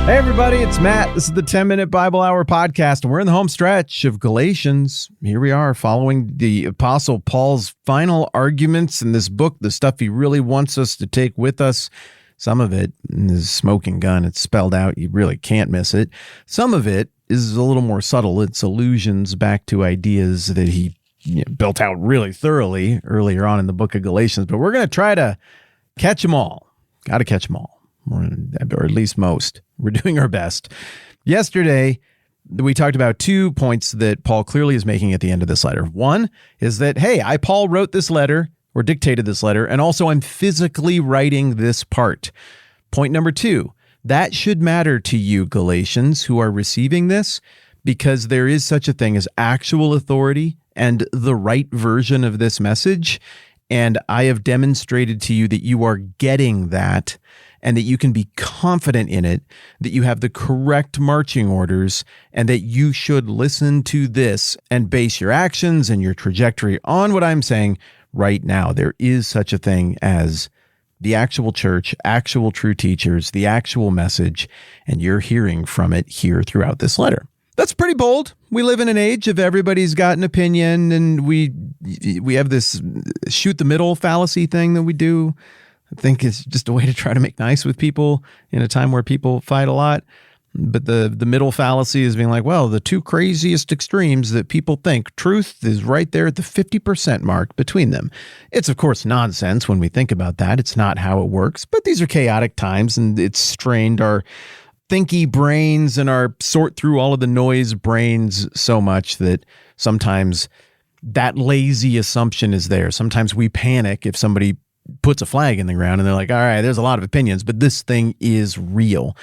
Hey everybody, it's Matt. This is the 10-Minute Bible Hour podcast, and we're in the home stretch of Galatians. Here we are following the Apostle Paul's final arguments in this book, the stuff he really wants us to take with us. Some of it is smoking gun. It's spelled out. You really can't miss it. Some of it is a little more subtle. It's allusions back to ideas that he built out really thoroughly earlier on in the book of Galatians. But we're going to try to catch them all. Got to catch them all, or at least most. We're doing our best. Yesterday, we talked about 2 points that Paul clearly is making at the end of this letter. One is that, hey, Paul wrote this letter or dictated this letter, and also I'm physically writing this part. Point number 2, that should matter to you, Galatians, who are receiving this, because there is such a thing as actual authority and the right version of this message. And I have demonstrated to you that you are getting that, and that you can be confident in it, that you have the correct marching orders, and that you should listen to this and base your actions and your trajectory on what I'm saying right now. There is such a thing as the actual church, actual true teachers, the actual message, and you're hearing from it here throughout this letter. That's pretty bold. We live in an age of everybody's got an opinion, and we have this shoot the middle fallacy thing that we do. I think it's just a way to try to make nice with people in a time where people fight a lot. But the middle fallacy is being like, well, the 2 craziest extremes that people think, truth is right there at the 50% mark between them. It's, of course, nonsense when we think about that. It's not how it works. But these are chaotic times, and it's strained our thinky brains and our sort through all of the noise brains so much that sometimes that lazy assumption is there. Sometimes we panic if somebody puts a flag in the ground and they're like, all right, there's a lot of opinions, but this thing is real.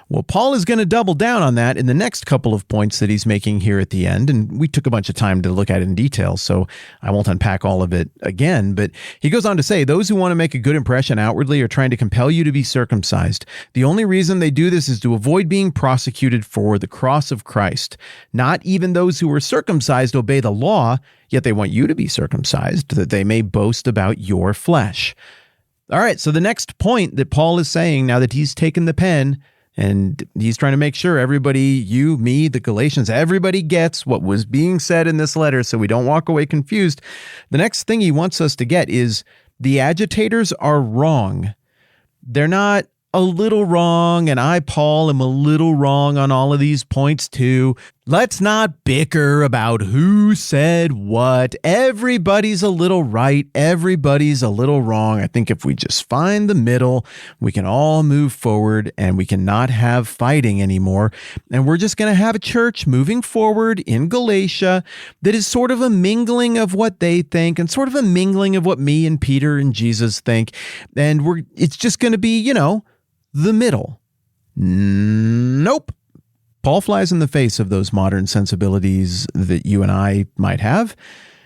Well, Paul is going to double down on that in the next couple of points that he's making here at the end. And we took a bunch of time to look at it in detail, so I won't unpack all of it again. But he goes on to say, those who want to make a good impression outwardly are trying to compel you to be circumcised. The only reason they do this is to avoid being prosecuted for the cross of Christ. Not even those who are circumcised obey the law, yet they want you to be circumcised, that they may boast about your flesh. All right, so the next point that Paul is saying, now that he's taken the pen, and he's trying to make sure everybody, you, me, the Galatians, everybody gets what was being said in this letter so we don't walk away confused. The next thing he wants us to get is the agitators are wrong. They're not a little wrong, and I, Paul, am a little wrong on all of these points too. Let's not bicker about who said what. Everybody's a little right. Everybody's a little wrong. I think if we just find the middle, we can all move forward, and we cannot have fighting anymore. And we're just going to have a church moving forward in Galatia that is sort of a mingling of what they think and sort of a mingling of what me and Peter and Jesus think. And it's just going to be, the middle. Nope. Paul flies in the face of those modern sensibilities that you and I might have,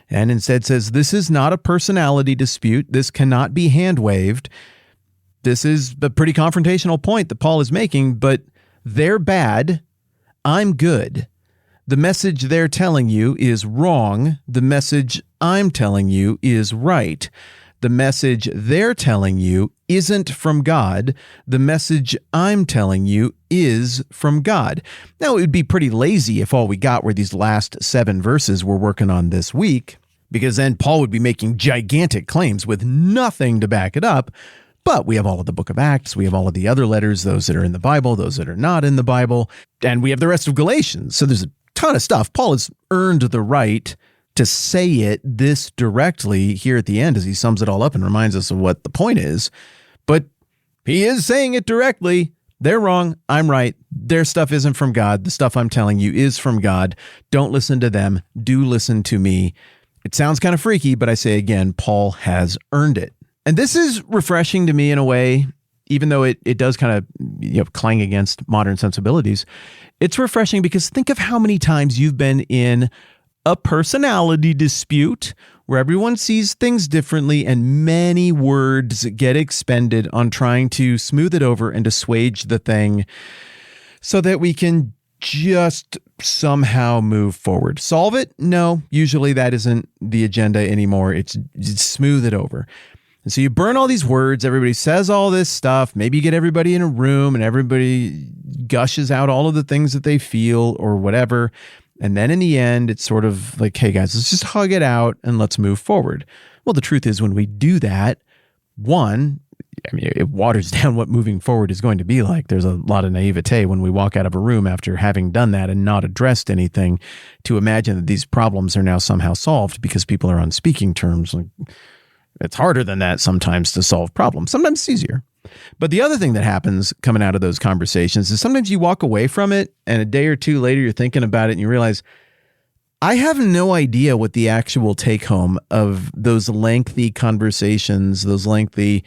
and instead says, this is not a personality dispute. This cannot be hand-waved. This is a pretty confrontational point that Paul is making, but they're bad. I'm good. The message they're telling you is wrong. The message I'm telling you is right. The message they're telling you isn't from God. The message I'm telling you is from God. Now, it would be pretty lazy if all we got were these last 7 verses we're working on this week, because then Paul would be making gigantic claims with nothing to back it up. But we have all of the book of Acts. We have all of the other letters, those that are in the Bible, those that are not in the Bible. And we have the rest of Galatians. So there's a ton of stuff. Paul has earned the right to say it this directly here at the end as he sums it all up and reminds us of what the point is. But he is saying it directly. They're wrong. I'm right. Their stuff isn't from God. The stuff I'm telling you is from God. Don't listen to them. Do listen to me. It sounds kind of freaky, but I say again, Paul has earned it. And this is refreshing to me in a way, even though it does kind of clang against modern sensibilities. It's refreshing because think of how many times you've been in a personality dispute where everyone sees things differently and many words get expended on trying to smooth it over and assuage the thing so that we can just somehow move forward. Solve it? No, usually that isn't the agenda anymore. It's smooth it over. And so you burn all these words, everybody says all this stuff, maybe you get everybody in a room and everybody gushes out all of the things that they feel or whatever. And then in the end, it's sort of like, hey guys, let's just hug it out and let's move forward. Well, the truth is when we do that, one, I mean, it waters down what moving forward is going to be like. There's a lot of naivete when we walk out of a room after having done that and not addressed anything to imagine that these problems are now somehow solved because people are on speaking terms. Like, it's harder than that sometimes to solve problems. Sometimes it's easier. But the other thing that happens coming out of those conversations is sometimes you walk away from it and a day or two later you're thinking about it and you realize, I have no idea what the actual take home of those lengthy conversations, those lengthy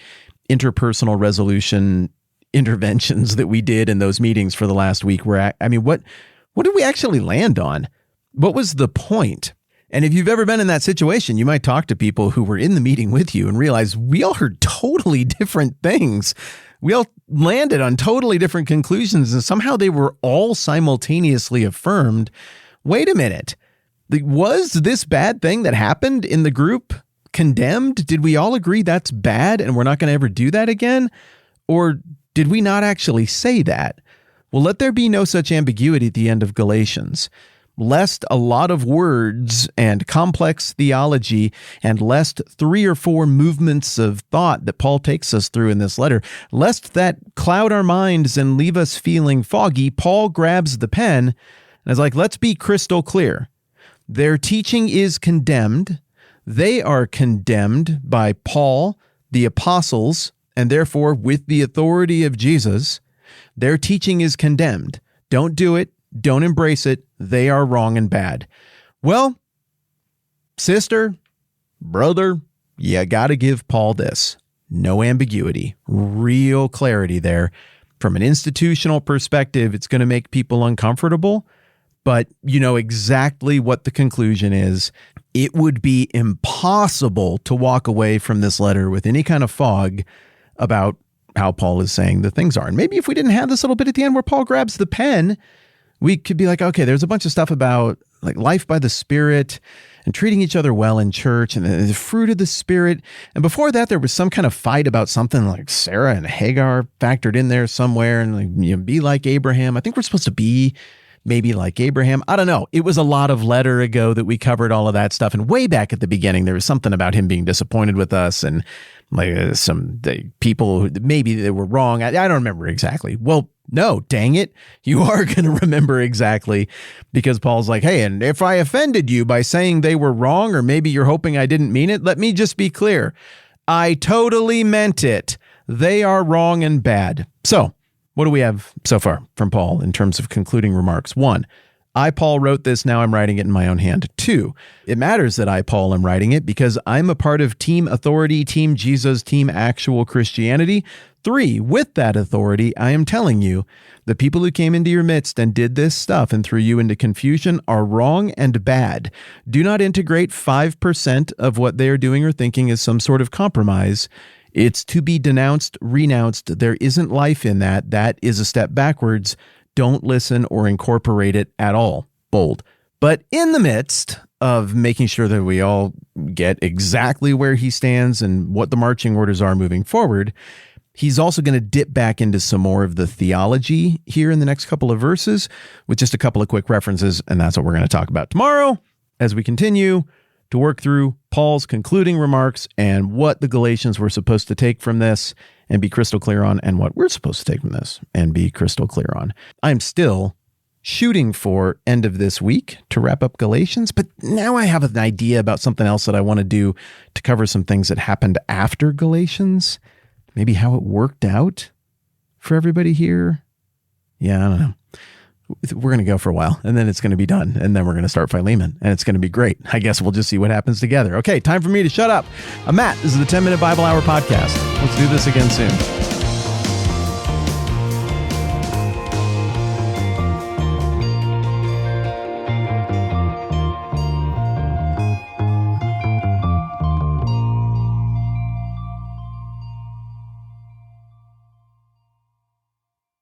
interpersonal resolution interventions that we did in those meetings for the last week were at. I mean, what did we actually land on? What was the point? And if you've ever been in that situation, you might talk to people who were in the meeting with you and realize we all heard totally different things. We all landed on totally different conclusions, and somehow they were all simultaneously affirmed. Wait a minute. Was this bad thing that happened in the group condemned? Did we all agree that's bad and we're not going to ever do that again? Or did we not actually say that? Well, let there be no such ambiguity at the end of Galatians, lest a lot of words and complex theology and lest 3 or 4 movements of thought that Paul takes us through in this letter, lest that cloud our minds and leave us feeling foggy, Paul grabs the pen and is like, let's be crystal clear. Their teaching is condemned. They are condemned by Paul, the apostles, and therefore with the authority of Jesus. Their teaching is condemned. Don't do it. Don't embrace it. They are wrong and bad. Well, sister, brother, you got to give Paul this. No ambiguity. Real clarity there. From an institutional perspective, it's going to make people uncomfortable, but you know exactly what the conclusion is. It would be impossible to walk away from this letter with any kind of fog about how Paul is saying the things are. And maybe if we didn't have this little bit at the end where Paul grabs the pen, we could be like, okay, there's a bunch of stuff about like life by the Spirit and treating each other well in church and the fruit of the Spirit. And before that, there was some kind of fight about something like Sarah and Hagar factored in there somewhere and like, you know, be like Abraham. I think we're supposed to be maybe like Abraham. I don't know. It was a lot of letter ago that we covered all of that stuff. And way back at the beginning, there was something about him being disappointed with us and like some people who maybe they were wrong. I don't remember exactly. Well, no, dang it. You are going to remember exactly because Paul's like, hey, and if I offended you by saying they were wrong, or maybe you're hoping I didn't mean it, let me just be clear. I totally meant it. They are wrong and bad. So what do we have so far from Paul in terms of concluding remarks? 1, I, Paul, wrote this. Now I'm writing it in my own hand. 2, it matters that I, Paul, am writing it because I'm a part of Team Authority, Team Jesus, Team Actual Christianity. 3, with that authority, I am telling you, the people who came into your midst and did this stuff and threw you into confusion are wrong and bad. Do not integrate 5% of what they are doing or thinking as some sort of compromise. It's to be denounced, renounced. There isn't life in that. That is a step backwards. Don't listen or incorporate it at all. Bold. But in the midst of making sure that we all get exactly where he stands and what the marching orders are moving forward, he's also going to dip back into some more of the theology here in the next couple of verses with just a couple of quick references, and that's what we're going to talk about tomorrow as we continue to work through Paul's concluding remarks and what the Galatians were supposed to take from this and be crystal clear on, and what we're supposed to take from this and be crystal clear on. I'm still shooting for end of this week to wrap up Galatians, but now I have an idea about something else that I want to do to cover some things that happened after Galatians. Maybe how it worked out for everybody here. Yeah, I don't know. We're going to go for a while, and then it's going to be done, and then we're going to start Philemon, and it's going to be great. I guess we'll just see what happens together. Okay, time for me to shut up. I'm Matt. This is the 10-Minute Bible Hour Podcast. Let's do this again soon.